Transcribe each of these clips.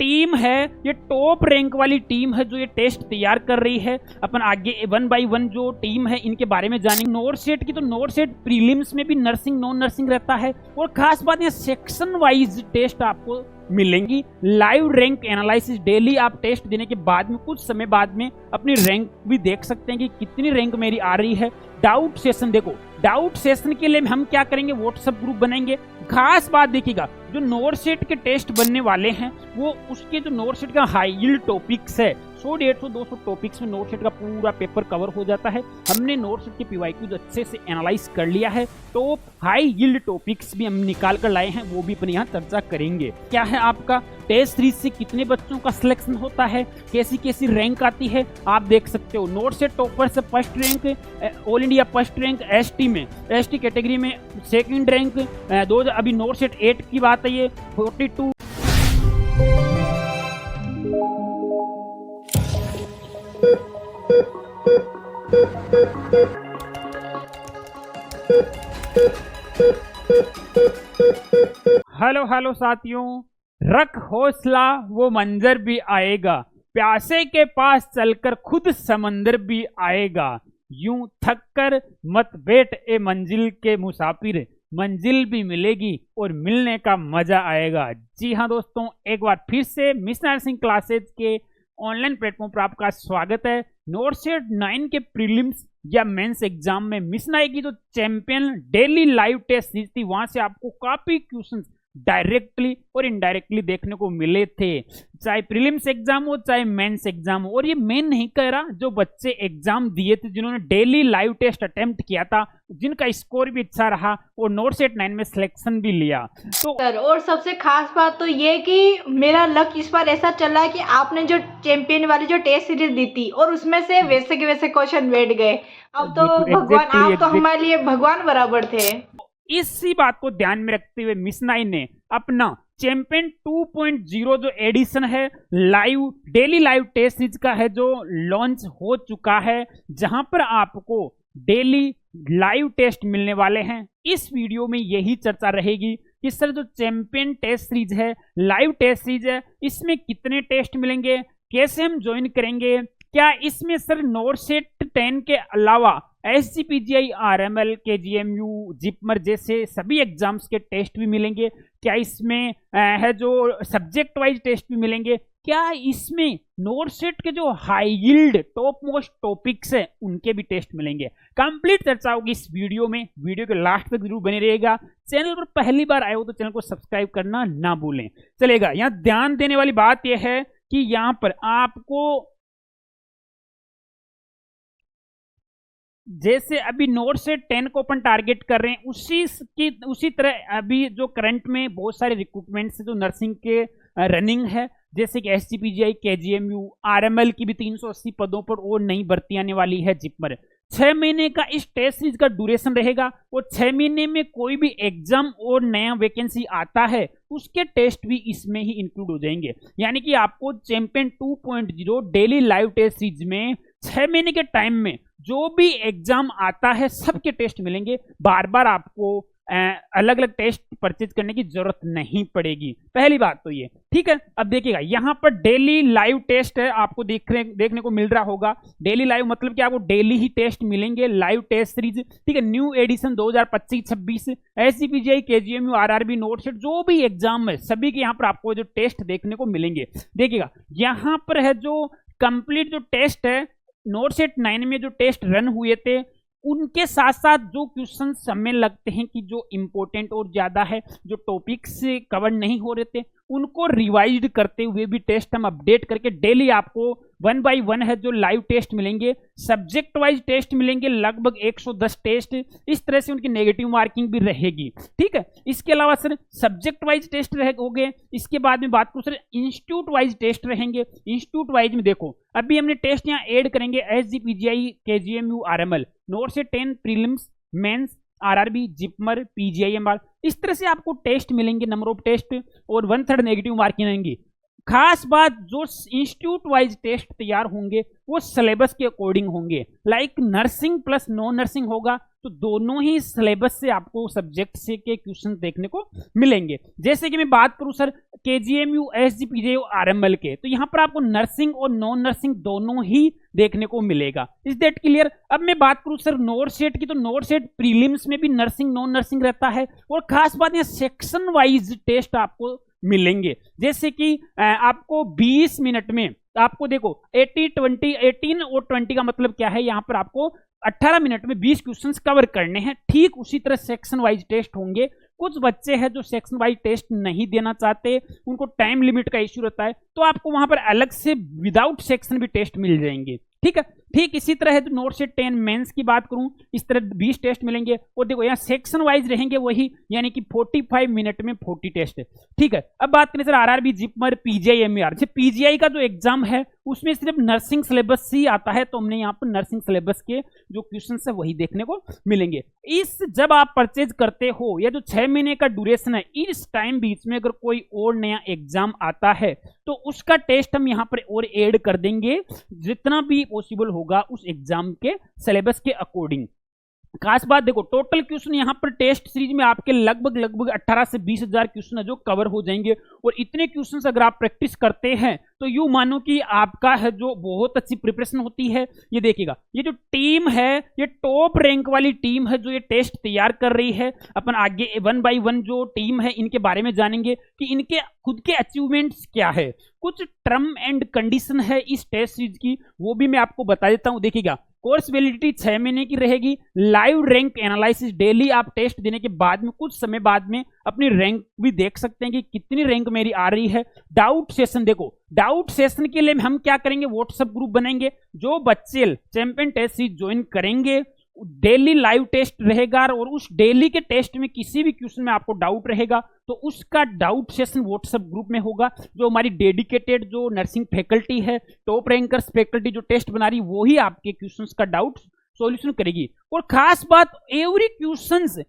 Team है ये top rank वाली टीम है जो ये टेस्ट तैयार कर रही है। अपन आगे 1 बाय 1 जो टीम है इनके बारे में जानेंगे। नोरसेट की तो नोरसेट प्रीलिम्स में भी नर्सिंग नॉन नर्सिंग रहता है और खास बात यहाँ सेक्शन वाइज टेस्ट आपको मिलेंगी। लाइव रैंक एनालिसिस डेली आप टेस्ट देने के बाद में कुछ समय बाद में अपनी रैंक भी देख सकते हैं कि कितनी रैंक मेरी आ रही है। डाउट सेशन देखो, डाउट सेशन के लिए हम क्या करेंगे, व्हाट्सएप ग्रुप बनाएंगे। खास बात देखिएगा जो नोरसेट के टेस्ट बनने वाले हैं वो उसके जो नोरसेट का हाई यील्ड टॉपिक्स है 100, 150, 200 टॉपिक्स में नोरसेट का पूरा पेपर कवर हो जाता है। हमने नोरसेट के पीवाईक्यूज अच्छे से एनालाइज कर लिया है। टॉप हाई यील्ड टॉपिक्स भी हम निकाल कर लाए हैं, वो भी अपन यहाँ चर्चा करेंगे। क्या है आपका टेस्ट सीरीज से कितने बच्चों का सिलेक्शन होता है, कैसी कैसी रैंक आती है, आप देख सकते हो। नोरसेट टॉपर से first rank, all India first rank ST में, एसटी कैटेगरी में सेकंड रैंक, अभी नोरसेट 8 की बात है ये 42। हेलो साथियों, रख हौसला वो मंजर भी आएगा, प्यासे के पास चलकर खुद समंदर भी आएगा, यूं थक कर मत बैठ ए मंजिल के मुसाफिर, मंजिल भी मिलेगी और मिलने का मजा आएगा। जी हाँ दोस्तों, एक बार फिर से मिस नर्सिंग क्लासेज के ऑनलाइन प्लेटफॉर्म पर आपका स्वागत है। नोरसेट 9 के प्रीलिम्स या मेंस एग्जाम में मिस नाई की जो champion daily live test series थी वहां से आपको काफी क्वेश्चंस डायरेक्टली और इनडायरेक्टली देखने को मिले थे, चाहे प्रीलिम्स एग्जाम हो चाहे मेंस एग्जाम हो। और ये मेन नहीं कह रहा, जो बच्चे एग्जाम दिए थे जिन्होंने डेली लाइव टेस्ट अटेम्प्ट किया था, जिनका स्कोर भी अच्छा रहा और नोरसेट 9 में सिलेक्शन भी लिया। तो सर और सबसे खास बात तो ये कि मेरा लक इस बार ऐसा चला कि आपने जो चैंपियन वाली जो टेस्ट सीरीज दी थी और उसमें से वैसे के वैसे क्वेश्चन बैठ गए। अब तो भगवान, आप तो हमारे लिए भगवान बराबर थे। इसी बात को ध्यान में रखते हुए मिस नाई ने अपना चैंपियन 2.0 जो एडिशन है live daily live test series का है जो लॉन्च हो चुका है, जहां पर आपको डेली लाइव टेस्ट मिलने वाले हैं। इस वीडियो में यही चर्चा रहेगी कि सर जो चैंपियन टेस्ट सीरीज है, लाइव टेस्ट सीरीज है, इसमें कितने टेस्ट मिलेंगे, कैसे हम ज्वाइन करेंगे, क्या इसमें सर नोरसेट 10 के अलावा SGPGI, RML, KGMU, जिपमर जैसे सभी एग्जाम्स के टेस्ट भी मिलेंगे, क्या इसमें है जो सब्जेक्ट वाइज टेस्ट भी मिलेंगे, क्या इसमें नोरसेट के जो high yield top most topics है उनके भी टेस्ट मिलेंगे। कंप्लीट चर्चा होगी इस वीडियो में, वीडियो के लास्ट तक जरूर बने रहेगा। चैनल पर पहली बार आए हो तो चैनल को सब्सक्राइब करना ना भूलें। चलेगा, यहाँ ध्यान देने वाली बात यह है कि यहाँ पर आपको जैसे अभी नोरसेट 10 को अपन टारगेट कर रहे हैं, उसी तरह अभी जो करंट में बहुत सारे रिक्रूटमेंट्स जो नर्सिंग के रनिंग है, जैसे कि SGPGI, KGMU, RML की भी 380 पदों पर और नई भर्ती आने वाली है। जिपमर 6 महीने का इस टेस्ट सीरीज का ड्यूरेशन रहेगा और 6 महीने में कोई भी एग्जाम और नया वैकेंसी आता है उसके टेस्ट भी इसमें ही इंक्लूड हो जाएंगे। यानी कि आपको champion 2.0 daily live test series में 6 महीने के टाइम में जो भी एग्जाम आता है सबके टेस्ट मिलेंगे। बार बार आपको अलग अलग टेस्ट परचेज करने की जरूरत नहीं पड़ेगी, पहली बात तो ये, ठीक है। अब देखिएगा यहाँ पर डेली लाइव टेस्ट है, आपको देखने को मिल रहा होगा। डेली लाइव मतलब कि आपको डेली ही टेस्ट मिलेंगे, लाइव टेस्ट सीरीज, ठीक है। New edition 2025-26 SGPGI, KGMU, RRB, NORCET जो भी एग्जाम है सभी के यहाँ पर आपको जो टेस्ट देखने को मिलेंगे। देखिएगा यहाँ पर है जो कंप्लीट जो टेस्ट है नोरसेट 9 में जो टेस्ट रन हुए थे उनके साथ साथ जो क्वेश्चन हमें लगते हैं कि जो इंपॉर्टेंट और ज्यादा है, जो टॉपिक्स कवर नहीं हो रहे थे, उनको रिवाइज्ड करते हुए भी टेस्ट हम अपडेट करके डेली आपको 1 बाय 1 है जो लाइव टेस्ट मिलेंगे। सब्जेक्ट वाइज टेस्ट मिलेंगे लगभग 110 टेस्ट, इस तरह से उनकी नेगेटिव मार्किंग भी रहेगी, ठीक है। इसके अलावा सर सब्जेक्ट वाइज टेस्ट होंगे। इसके बाद में बात करूं सर इंस्टीट्यूट वाइज टेस्ट रहेंगे। इंस्टीट्यूट वाइज में देखो अभी हमने टेस्ट यहाँ ऐड करेंगे SGPGI, KGMU, RML, NORCET 10 prelims, mains, RRB, JIPMER, PGIMR, इस तरह से आपको टेस्ट मिलेंगे, नंबर ऑफ टेस्ट, और 1/3 नेगेटिव मार्किंग आएंगी। खास बात, जो इंस्टीट्यूट वाइज टेस्ट तैयार होंगे वो सिलेबस के अकॉर्डिंग होंगे। Like nursing plus non nursing होगा तो दोनों ही सिलेबस से आपको सब्जेक्ट से के क्वेश्चन देखने को मिलेंगे। जैसे कि मैं बात करूं सर केजीएमयू, एसजीपीजे, आरएमएल के, तो यहां पर आपको नर्सिंग और नॉन नर्सिंग दोनों ही देखने को मिलेगा। Is that clear? अब मैं बात करूं सर नोट सेट की, तो नोट सेट प्रीलिम्स में भी नर्सिंग नॉन नर्सिंग रहता है, और खास बात यहां सेक्शन वाइज टेस्ट आपको मिलेंगे। जैसे कि आपको 20 मिनट में आपको देखो 80 20 18 और 20 का मतलब क्या है, यहां पर आपको 18 मिनट में 20 क्वेश्चंस कवर करने हैं। ठीक उसी तरह सेक्शन वाइज टेस्ट होंगे। कुछ बच्चे हैं जो सेक्शन वाइज टेस्ट नहीं देना चाहते, उनको टाइम लिमिट का इश्यू रहता है, तो आपको वहां पर अलग से विदाउट सेक्शन भी टेस्ट मिल जाएंगे। ठीक है, ठीक इसी तरह है तो नोट से 10 मेंस की बात करूं, इस तरह 20 टेस्ट मिलेंगे, और देखो यहाँ सेक्शन वाइज रहेंगे वही, यानी कि 45 मिनट में 40 टेस्ट है। ठीक है, अब बात करें सर आरआरबी, जिपमर, पीजीआई, एमईआर। पीजीआई का जो एग्जाम है उसमें सिर्फ नर्सिंग सिलेबस ही आता है, तो हमने यहाँ पर नर्सिंग सिलेबस के जो क्वेश्चन है वही देखने को मिलेंगे। इस जब आप परचेज करते हो या जो 6 महीने का ड्यूरेशन है, इस टाइम बीच में अगर कोई और नया एग्जाम आता है तो उसका टेस्ट हम यहाँ पर और ऐड कर देंगे, जितना भी पॉसिबल होगा उस एग्जाम के सिलेबस के अकॉर्डिंग। खास बात देखो, टोटल क्वेश्चन यहाँ पर टेस्ट सीरीज में आपके लगभग 18 से 20 हजार क्वेश्चन है जो कवर हो जाएंगे, और इतने क्वेश्चन अगर आप प्रैक्टिस करते हैं तो यूं मानो कि आपका है जो बहुत अच्छी प्रिपरेशन होती है। ये देखिएगा, ये जो टीम है, ये टॉप रैंक वाली टीम है जो ये टेस्ट तैयार कर रही है। अपन आगे 1 बाय 1 जो टीम है इनके बारे में जानेंगे कि इनके खुद के अचीवमेंट्स क्या है, कुछ टर्म एंड कंडीशन है इस टेस्ट सीरीज की, वो भी मैं आपको बता देता हूं। देखिएगा, कोर्स वैलिडिटी 6 महीने की रहेगी। लाइव रैंक एनालिसिस, डेली आप टेस्ट देने के बाद में कुछ समय बाद में अपनी रैंक भी देख सकते हैं कि कितनी रैंक मेरी आ रही है। डाउट सेशन, देखो डाउट सेशन के लिए हम क्या करेंगे, व्हाट्सएप ग्रुप बनाएंगे। जो बच्चे चैंपियन टेस्ट सीरीज ज्वाइन करेंगे, डेली लाइव टेस्ट रहेगा, और उस डेली के टेस्ट में किसी भी क्वेश्चन में आपको डाउट रहेगा तो उसका डाउट सेशन व्हाट्सएप ग्रुप में होगा। जो हमारी डेडिकेटेड जो नर्सिंग फैकल्टी है, टॉप रैंकर्स फैकल्टी जो टेस्ट बना रही, वो ही आपके क्वेश्चंस का डाउट सॉल्यूशन करेगी। और खास बात, एवरी क्वेश्चंस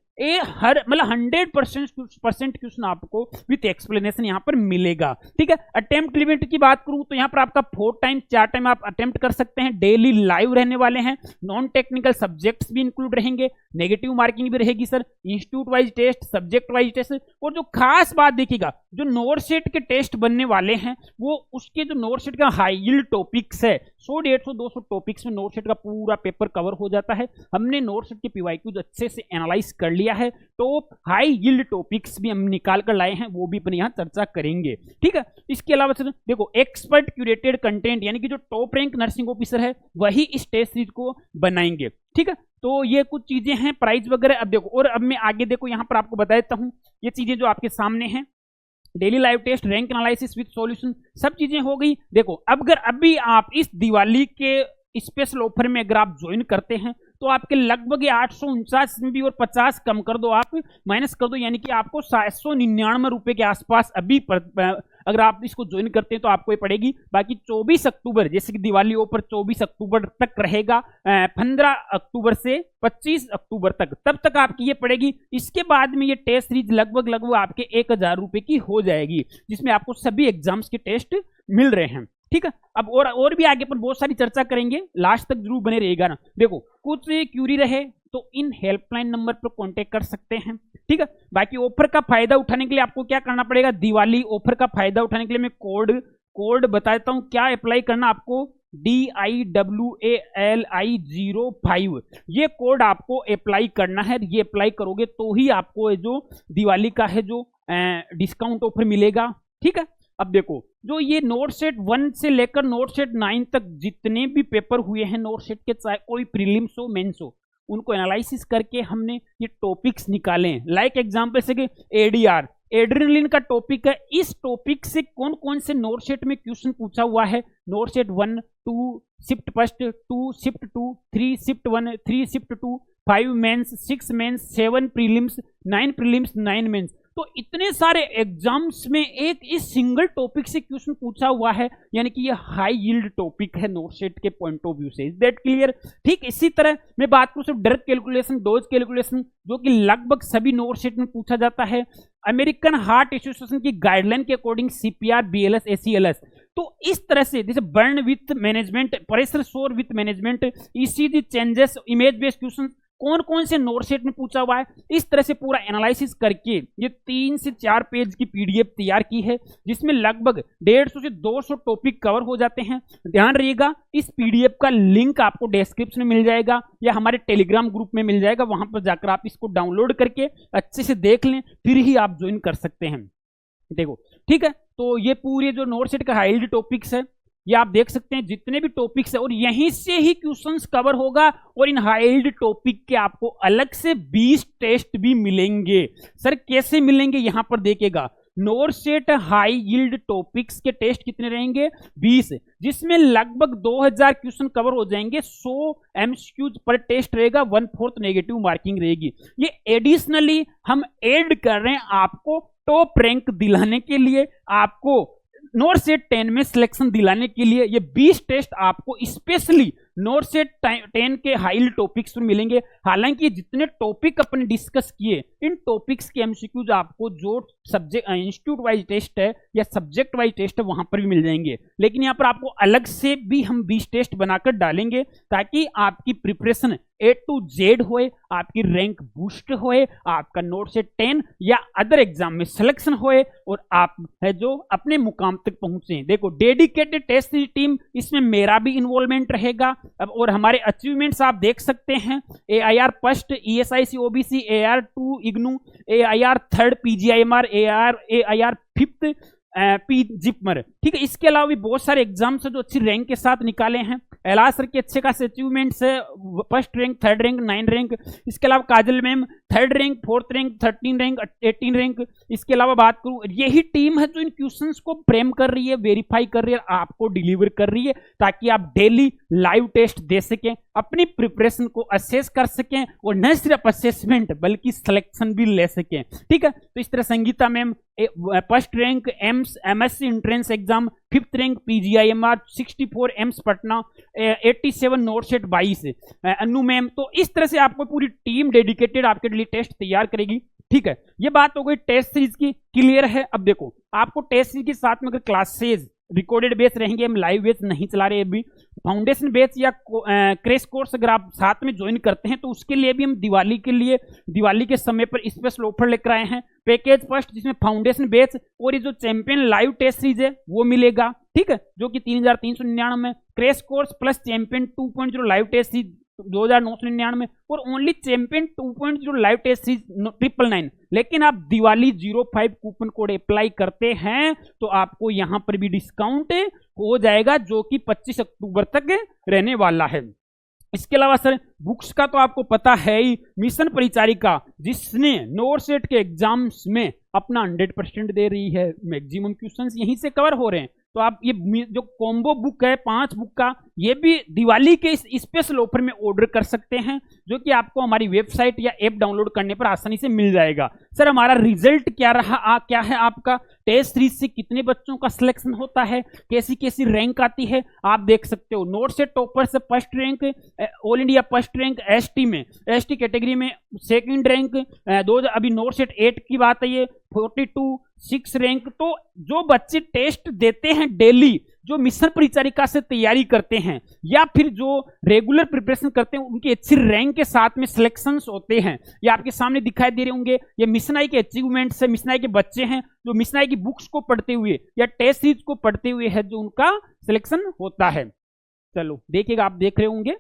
हर मतलब 100% क्वेश्चन आपको विथ एक्सप्लेनेशन यहाँ पर मिलेगा। ठीक है, अटेम्प्ट लिमिट की बात करूं तो यहाँ पर आपका 4 टाइम 4 टाइम आप अटेम्प्ट कर सकते हैं। डेली लाइव रहने वाले हैं, नॉन टेक्निकल सब्जेक्ट्स भी इंक्लूड रहेंगे, नेगेटिव मार्किंग भी रहेगी sir, institute wise test, subject wise test. और जो खास बात देखिएगा, जो नोट सेट के टेस्ट बनने वाले हैं वो उसके जो नोट सेट का हाई यील्ड टॉपिक्स है, 100 150 200 टॉपिक्स में नोट सेट का पूरा पेपर कवर हो जाता है। हमने नोट सेट के पीवाईक्यूज अच्छे से एनालाइज कर लिया है, टॉप हाई यील्ड टॉपिक्स भी हम निकाल कर लाए हैं, वो भी अपन यहां चर्चा करेंगे। ठीक है, इसके अलावा सर देखो, एक्सपर्ट क्यूरेटेड कंटेंट, यानी कि जो टॉप रैंक नर्सिंग ऑफिसर है वही इस टेस्ट सीरीज को बनाएंगे। ठीक है, तो ये कुछ चीजें हैं, प्राइस वगैरह। अब देखो, और अब मैं आगे देखो यहां पर आपको बता देता हूं, ये चीजें जो आपके सामने हैं, daily live test, rank analysis with solution, सब चीजें हो गई। देखो, अगर अभी आप इस दिवाली के स्पेशल ऑफर में अगर आप ज्वाइन करते हैं तो आपके लगभग 849 में भी, और 50 कम कर दो, आप माइनस कर दो, यानी कि आपको 799 रुपए के आसपास अभी अगर आप इसको ज्वाइन करते हैं तो आपको ये पड़ेगी। बाकी 24 अक्टूबर, जैसे कि दिवाली ऑफर 24 अक्टूबर तक रहेगा, 15 अक्टूबर से 25 अक्टूबर तक, तब तक आपकी ये पड़ेगी। इसके बाद में ये टेस्ट सीरीज लगभग आपके 1000 रुपए की हो जाएगी, जिसमें आपको सभी एग्जाम्स के टेस्ट मिल रहे हैं। ठीक है, अब और भी आगे पर बहुत सारी चर्चा करेंगे, लास्ट तक जरूर बने रहेगा ना। देखो, कुछ क्यूरी रहे तो इन हेल्पलाइन नंबर पर कांटेक्ट कर सकते हैं। ठीक है, बाकी ऑफर का फायदा उठाने के लिए आपको क्या करना पड़ेगा, दिवाली ऑफर का फायदा उठाने के लिए मैं कोड बता देता हूं क्या अप्लाई करना आपको, DIWALI05, ये कोड आपको अप्लाई करना है। ये अप्लाई करोगे तो ही आपको जो दिवाली का है जो डिस्काउंट ऑफर मिलेगा। ठीक है, अब देखो, जो ये नोट सेट 1 से लेकर नोट सेट 9 तक जितने भी पेपर हुए हैं नोट सेट के, चाहे कोई प्रीलिम्स हो मेंस हो, उनको एनालिसिस करके हमने ये टॉपिक्स निकाले हैं। लाइक एग्जांपल से कि ADR, एड्रेनलिन का टॉपिक है, इस टॉपिक से कौन कौन से नोट सेट में क्वेश्चन पूछा हुआ है। Note set 1, 2, shift first, 2, shift 2, 3, shift 1, 3, shift 2, 5 mains, 6 mains, 7 prelims, 9 prelims, 9 mains. तो इतने सारे एग्जाम्स में एक इस सिंगल टॉपिक से क्वेश्चन पूछा हुआ है, यानी कि ये हाई यील्ड टॉपिक है नोटसेट के पॉइंट ऑफ व्यू से। Is that clear? ठीक इसी तरह मैं बात करूं सिर्फ डर्क कैलकुलेशन, डोज कैलकुलेशन, जो कि लगभग सभी नोटसेट में पूछा जाता है। अमेरिकन हार्ट एसोसिएशन की गाइडलाइन के अकॉर्डिंग सीपीआर, बीएलएस, एसीएलएस, तो इस तरह से जैसे बर्न विथ मैनेजमेंट, प्रेशर सोर with management, ECG changes, image based question कौन कौन से नोट सेट में पूछा हुआ है, इस तरह से पूरा एनालिसिस करके ये 3 से 4 पेज की पीडीएफ तैयार की है, जिसमें लगभग 150 से 200 टॉपिक कवर हो जाते हैं। ध्यान रहिएगा, इस पीडीएफ का लिंक आपको डिस्क्रिप्शन में मिल जाएगा या हमारे टेलीग्राम ग्रुप में मिल जाएगा, वहां पर जाकर आप इसको डाउनलोड करके अच्छे से देख लें, फिर ही आप ज्वाइन कर सकते हैं। देखो ठीक है, तो ये पूरे जो नोट सेट का हाईलाइट टॉपिक्स है ये आप देख सकते हैं, जितने भी टॉपिक्स है, और यहीं से ही क्वेश्चंस कवर होगा। और इन हाईलाइट टॉपिक के आपको अलग से 20 टेस्ट भी मिलेंगे। सर कैसे मिलेंगे, यहां पर देखिएगा, नोटसेट हाई यील्ड टॉपिक्स के टेस्ट कितने रहेंगे, 20, जिसमें लगभग 2000 क्वेश्चन कवर हो जाएंगे। 100 एमसीक्यूज पर टेस्ट रहेगा, 1/4 नेगेटिव मार्किंग रहेगी। ये एडिशनली हम ऐड कर रहे हैं आपको टॉप रैंक दिलाने के लिए, आपको नोटसेट 10 में सिलेक्शन दिलाने के लिए। ये 20 टेस्ट आपको स्पेशली नोटसेट 10 के हाई टॉपिक्स में मिलेंगे। हालांकि जितने टॉपिक अपने डिस्कस किए, इन टॉपिक्स के एमसीक्यूज आपको जो सब्जेक्ट इंस्टीट्यूट वाइज टेस्ट है या सब्जेक्ट वाइज टेस्ट है वहां पर भी मिल जाएंगे, लेकिन यहाँ पर आपको अलग से भी हम 20 टेस्ट बनाकर डालेंगे ताकि आपकी प्रिपरेशन A to Z होए, आपकी रैंक बूस्ट होए, आपका नोटसेट 10 या अदर एग्जाम में सिलेक्शन होए और आप है जो अपने मुकाम तक पहुंचे। देखो डेडिकेटेड टेस्ट टीम, इसमें मेरा भी इन्वॉल्वमेंट रहेगा। अब और हमारे अचीवमेंट्स आप देख सकते हैं, AIR first, ESIC OBC, AIR2 IGNOU, AIR third PGIMR, AIR fifth JIPMER. ठीक है, इसके अलावा भी बहुत सारे एग्जाम्स है जो अच्छी रैंक के साथ निकाले हैं। एलास सर के अच्छे खासे अचीवमेंट्स है, first rank, third rank, 9 rank. इसके अलावा Kajal ma'am 3rd rank, 4th rank, 13 rank, 18 rank. इसके अलावा बात करूं, यही टीम है जो इन क्वेश्चंस को फ्रेम कर रही है, वेरीफाई कर रही है, आपको डिलीवर कर रही है, ताकि आप डेली लाइव टेस्ट दे सकें, अपनी प्रिपरेशन को असेस कर सकें और न सिर्फ असेसमेंट बल्कि सिलेक्शन भी ले सकें। ठीक है, तो इस तरह Sangeeta ma'am first rank MSc entrance exam, 5th rank PGIMR, 64 AIIMS Patna, 87 नोटसेट 22 अनु मैम। तो इस तरह से आपको पूरी टीम डेडिकेटेड आपके लिए टेस्ट तैयार करेगी। ठीक है, ये बात हो गई टेस्ट सीरीज की, क्लियर है। अब देखो, आपको टेस्ट सीरीज के साथ में अगर क्लासेज रिकॉर्डेड बेस रहेंगे, हम लाइव बेस नहीं चला रहे अभी, फाउंडेशन बेस या क्रैश कोर्स अगर आप साथ में ज्वाइन करते हैं तो उसके लिए भी हम दिवाली के समय पर स्पेशल ऑफर लेकर आए हैं। पैकेज फर्स्ट, जिसमें फाउंडेशन बेस और ये जो चैंपियन लाइव टेस्ट सीरीज है वो मिलेगा। ठीक है, जो कि 3399 में, crash course plus champion 2.0 live test series 2999 और only champion 2.0 live test series 999। लेकिन आप दिवाली 05 कूपन कोड अप्लाई करते हैं तो आपको यहां पर भी डिस्काउंट हो जाएगा, जो कि 25 अक्टूबर तक रहने वाला है। इसके अलावा सर बुक्स का तो आपको पता है ही, मिशन परिचारिका जिसने नोटसेट के एग्जाम्स में अपना 100% दे रही है, मैक्सिमम क्वेश्चंस यहीं से कवर हो रहे हैं। तो आप ये जो कॉम्बो बुक है 5 बुक का, ये भी दिवाली के इस स्पेशल ऑफर में ऑर्डर कर सकते हैं, जो कि आपको हमारी वेबसाइट या ऐप डाउनलोड करने पर आसानी से मिल जाएगा। सर हमारा रिजल्ट क्या रहा, क्या है आपका टेस्ट सीरीज से कितने बच्चों का सिलेक्शन होता है, कैसी कैसी रैंक आती है, आप देख सकते हो। नोटसेट टॉपर से first rank, all India first rank, ST में, ST कैटेगरी में 2nd रैंक, अभी नोटसेट 8 की बात है, ये 42 6 रैंक। तो जो बच्चे टेस्ट देते हैं डेली, जो मिशन परिचारिका से तैयारी करते हैं या फिर जो रेगुलर प्रिपरेशन करते हैं, उनकी अच्छी रैंक के साथ में सिलेक्शंस होते हैं। ये आपके सामने दिखाई दे रहे होंगे, ये मिशन आई के अचीवमेंट्स है, मिशन आई के बच्चे हैं जो मिशन आई की बुक्स को पढ़ते हुए या टेस्ट सीरीज को पढ़ते हुए है जो उनका सिलेक्शन होता है। चलो देखिएगा, आप देख रहे होंगे,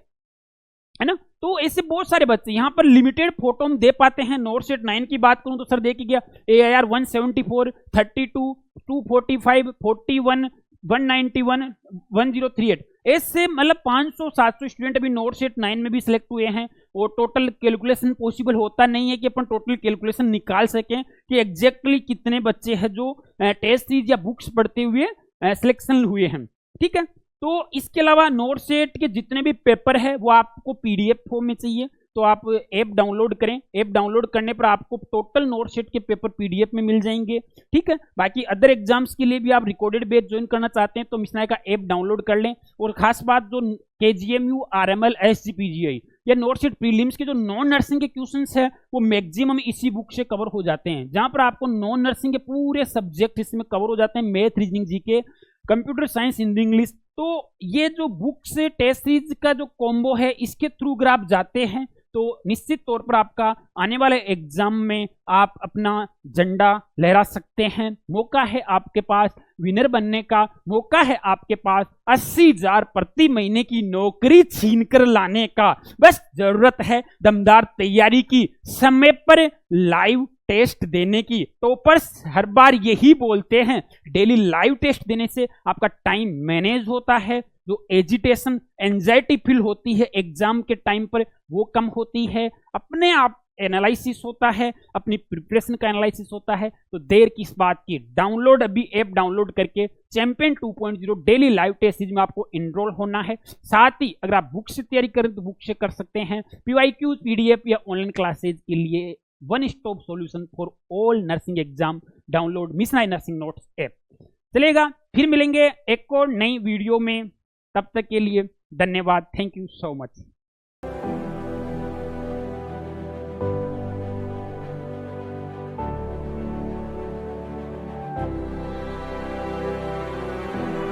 है ना। तो ऐसे बहुत सारे बच्चे यहाँ पर लिमिटेड फोटो हम दे पाते हैं। नोटसेट 9 की बात करूं तो सर देखिए, AIR 174, 32, 245, 41, 191, 1038, ऐसे मतलब 500-700 स्टूडेंट अभी नोटसेट 9 में भी सिलेक्ट हुए हैं। और टोटल कैलकुलेशन पॉसिबल होता नहीं है कि अपन टोटल कैलकुलेशन निकाल सकें कि एग्जैक्टली कितने बच्चे हैं जो टेस्ट सीरीज या बुक्स पढ़ते हुए सिलेक्शन हुए हैं। ठीक है, तो इसके अलावा नोटसेट के जितने भी पेपर है वो आपको PDF फॉर्म में चाहिए, तो आप ऐप डाउनलोड करें। ऐप डाउनलोड करने पर आपको टोटल नोट शीट के पेपर पीडीएफ में मिल जाएंगे, ठीक है। बाकी अदर एग्जाम्स के लिए भी आप रिकॉर्डेड बैच ज्वाइन करना चाहते हैं तो मिसनाई का ऐप डाउनलोड कर लें। और खास बात, जो KGMU, RML, SGPGI या नोट शीट प्रीलिम्स के जो नॉन नर्सिंग के क्वेश्चंस है वो मैक्सिमम इसी बुक से कवर हो जाते हैं, जहां पर आपको नॉन नर्सिंग के पूरे सब्जेक्ट इसमें कवर हो जाते हैं, math, reasoning, GK, computer science, Hindi, English. तो ये जो बुक से टेस्ट सीरीज का जो कॉम्बो है, इसके थ्रू अगर आप जाते हैं तो निश्चित तौर पर आपका आने वाले एग्जाम में आप अपना झंडा लहरा सकते हैं। मौका है आपके पास विनर बनने का, मौका है आपके पास 80,000 प्रति महीने की नौकरी छीन कर लाने का। बस जरूरत है दमदार तैयारी की, समय पर लाइव टेस्ट देने की। टॉपर्स हर बार यही बोलते हैं, डेली लाइव टेस्ट देने से आपका टाइम मैनेज होता है, जो एजिटेशन, एंजाइटी फील होती है एग्जाम के टाइम पर वो कम होती है, अपने आप एनालिसिस होता है, अपनी प्रिपरेशन का एनालिसिस होता है। तो देर किस बात की, डाउनलोड अभी ऐप डाउनलोड करके champion 2.0 daily live test series में आपको इनरोल होना है। साथ ही अगर आप बुक से तैयारी करें तो बुक से कर सकते हैं। PYQ, PDF या ऑनलाइन क्लासेज के लिए one stop solution for all nursing exam, download मिसनाई नर्सिंग नोट्स ऐप। चलेगा, फिर मिलेंगे एक और नई वीडियो में, तब तक के लिए धन्यवाद। Thank you so much.